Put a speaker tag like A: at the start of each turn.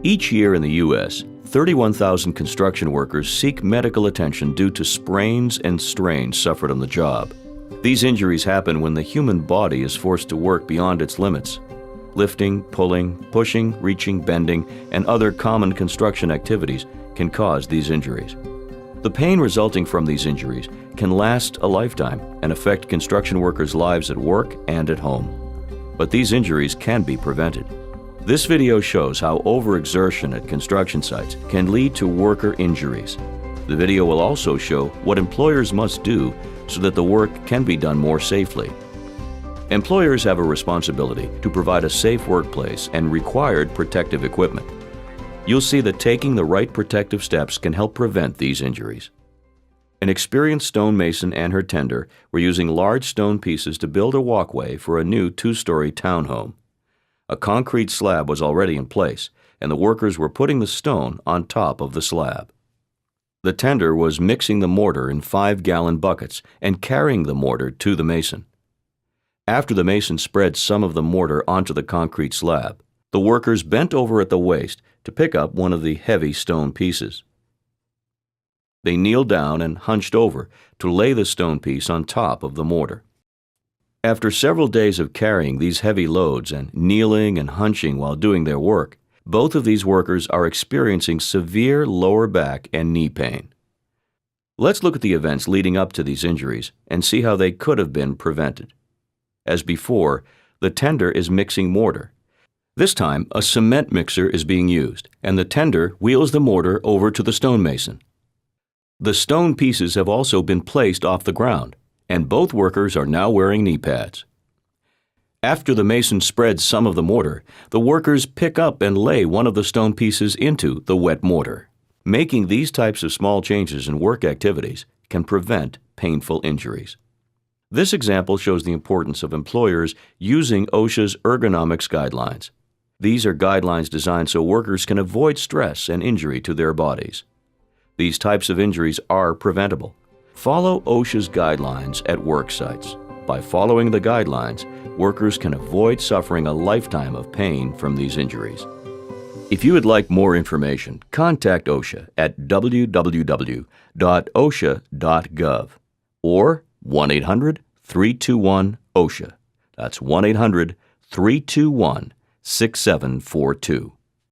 A: Each year in the U.S., 31,000 construction workers seek medical attention due to sprains and strains suffered on the job. These injuries happen when the human body is forced to work beyond its limits. Lifting, pulling, pushing, reaching, bending, and other common construction activities can cause these injuries. The pain resulting from these injuries can last a lifetime and affect construction workers' lives at work and at home. But these injuries can be prevented. This video shows how overexertion at construction sites can lead to worker injuries. The video will also show what employers must do so that the work can be done more safely. Employers have a responsibility to provide a safe workplace and required protective equipment. You'll see that taking the right protective steps can help prevent these injuries. An experienced stonemason and her tender were using large stone pieces to build a walkway for a new 2-story townhome. A concrete slab was already in place, and the workers were putting the stone on top of the slab. The tender was mixing the mortar in 5-gallon buckets and carrying the mortar to the mason. After the mason spread some of the mortar onto the concrete slab, the workers bent over at the waist to pick up one of the heavy stone pieces. They kneeled down and hunched over to lay the stone piece on top of the mortar. After several days of carrying these heavy loads and kneeling and hunching while doing their work, both of these workers are experiencing severe lower back and knee pain. Let's look at the events leading up to these injuries and see how they could have been prevented. As before, the tender is mixing mortar. This time, a cement mixer is being used, and the tender wheels the mortar over to the stonemason. The stone pieces have also been placed off the ground, and both workers are now wearing knee pads. After the mason spreads some of the mortar, the workers pick up and lay one of the stone pieces into the wet mortar. Making these types of small changes in work activities can prevent painful injuries. This example shows the importance of employers using OSHA's ergonomics guidelines. These are guidelines designed so workers can avoid stress and injury to their bodies. These types of injuries are preventable. Follow OSHA's guidelines at work sites. By following the guidelines, workers can avoid suffering a lifetime of pain from these injuries. If you would like more information, contact OSHA at www.osha.gov or 1-800-321-OSHA. That's 1-800-321-6742.